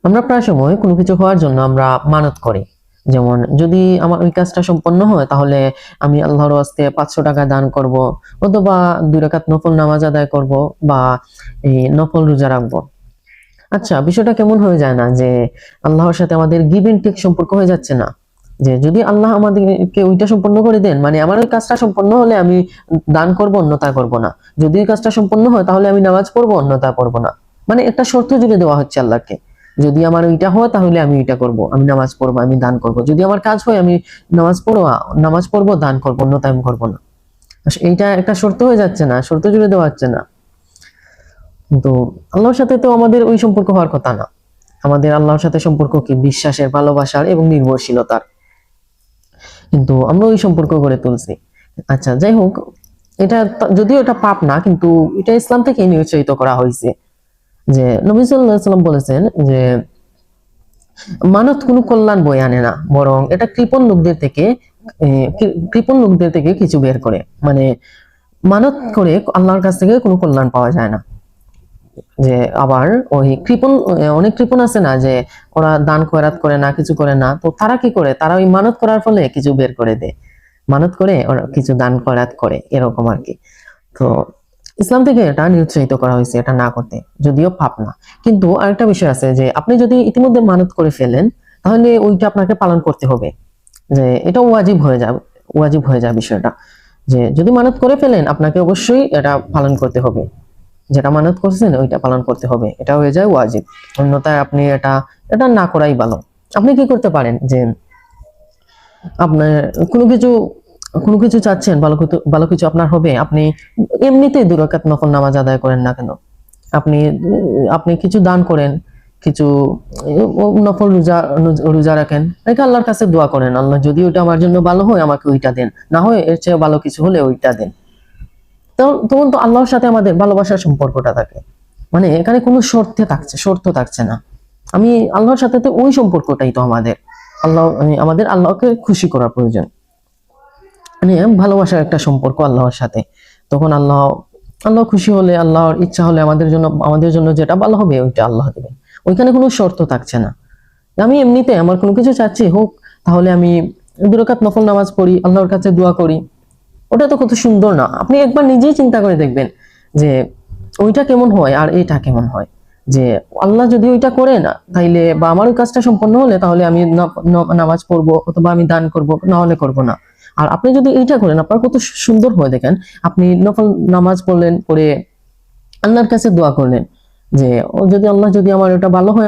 আমরা প্রায় সময় কোনো কিছু হওয়ার জন্য আমরা মানত করি। যেমন যদি আমার ওই কাজটা সম্পন্ন হয় তাহলে আমি আল্লাহর ওয়াস্তে ৫০০ টাকা দান করব, অথবা ২ রাকাত নফল নামাজ আদায় করব, বা এই নফল রোজা রাখবো। আচ্ছা, বিষয়টা কেমন হয়ে যায় না যে আল্লাহর সাথে আমাদের গিভ এন্ড টেক সম্পর্ক হয়ে যাচ্ছে না? যে যদি আল্লাহ আমাদেরকে ওইটা সম্পন্ন করে দেন, মানে আমার ওই কাজটা সম্পন্ন হলে আমি দান করব, অন্যথা করব না। যদি ওই কাজটা সম্পন্ন হয় তাহলে আমি নামাজ পড়বো, অন্যথা পড়বো না। মানে একটা শর্ত জুড়ে দেওয়া হচ্ছে আল্লাহকে। যদি আমার ওইটা হয় তাহলে আমি ওইটা করব, আমি নামাজ পড়বো, আমি দান করব। যদি আমার কাজ হয় আমি নামাজ পড়বো, দান করবো, অন্যথা আমি করবো না। এইটা একটা শর্ত হয়ে যাচ্ছে না? শর্ত জুড়ে দেওয়া হচ্ছে না? কিন্তু আল্লাহর সাথে তো আমাদের ওই সম্পর্ক হওয়ার কথা না। আমাদের আল্লাহর সাথে সম্পর্ক কি বিশ্বাসের, ভালোবাসার এবং নির্ভরশীলতার। কিন্তু আমরা ওই সম্পর্ক গড়ে তুলছি। আচ্ছা, যাই হোক, যদিও এটা পাপ না, কিন্তু এটা ইসলাম থেকে নিরুৎসাহিত করা হয়েছে। যে নবী সাল্লাল্লাহু আলাইহি ওয়াসাল্লাম বলেছেন যে মানত কোনো কল্যাণ বয়ে আনে না, বরং এটা কৃপণ লোকদের থেকে কিছু বের করে। মানে মানত করে আল্লাহর কাছ থেকে কোনো কল্যাণ পাওয়া যায় না। যে আবার ওই অনেক কৃপণ আছে না, যে ওরা দান খয়রাত করে না, কিছু করে না, তো তারা কি করে, তারা ওই মানত করার ফলে কিছু বের করে দেয়। মানত করে ওরা কিছু দান খয়রাত করে, এরকম আর কি। তো ইসলাম থেকে এটা নিরুৎসাহিত করা হয়েছে, এটা না করতে, যদিও পাপ না। কিন্তু আরেকটা বিষয় আছে, যে আপনি যদি ইতিমধ্যে মানত করে ফেলেন তাহলে ওইটা আপনাকে পালন করতে হবে। যে এটা ওয়াজিব হয়ে যায় বিষয়টা। যে যদি মানত করে ফেলেন আপনাকে অবশ্যই এটা পালন করতে হবে। যেটা মানত করছেন ওইটা পালন করতে হবে, এটা হয়ে যায় ওয়াজিব। অন্যথায় আপনি এটা এটা না করাই ভালো। আপনি কি করতে পারেন, যে আপনার কোনো কিছু কোনো কিছু চাচ্ছেন, ভালো কিছু আপনার হবে, আপনি এমনিতেই ২ রাকাত নফল নামাজ আদায় করেন না কেন? আপনি আপনি কিছু দান করেন, কিছু নফল রোজা রাখেন, এটা আল্লাহর কাছে দোয়া করেন, আল্লাহ যদি ওইটা আমার জন্য ভালো হয় আমাকে ওইটা দেন, না হয় এর চেয়ে ভালো কিছু হলে ওইটা দেন। তখন তো আল্লাহর সাথে আমাদের ভালোবাসার সম্পর্কটা থাকে। মানে এখানে কোনো শর্ত থাকছে না। আমি আল্লাহর সাথে তো ওই সম্পর্কটাই তো আমাদের আল্লাহকে খুশি করা প্রয়োজন। মানে ভালোবাসার একটা সম্পর্ক আল্লাহর সাথে। তখন আল্লাহ খুশি হলে, আল্লাহর ইচ্ছা হলে আমাদের জন্য যেটা ভালো হবে ওইটা আল্লাহ দেবেন। ওইখানে কোনো শর্ত থাকছে না। আমি এমনিতে আমার কোনো কিছু চাচ্ছি হোক, তাহলে আমি ২ রাকাত নফল নামাজ পড়ি, আল্লাহর কাছে দোয়া করি। ওটা তো কত সুন্দর না? আপনি একবার নিজেই চিন্তা করে দেখবেন যে ওইটা কেমন হয় আর এটা কেমন হয়। যে আল্লাহ যদি ওইটা করে না তাইলে, বা আমার ওই কাজটা সম্পন্ন হলে, তাহলে আমি নামাজ পড়বো, অথবা আমি দান করব, না হলে করব না। আর আপনি যদি এইটা করেন, আপনার কত সুন্দর হয় দেখেন। আপনি নফল নামাজ পড়লেন, পড়ে আল্লাহর কাছে দোয়া করলেন যে আল্লাহ যদি আমার ওটা ভালো হয়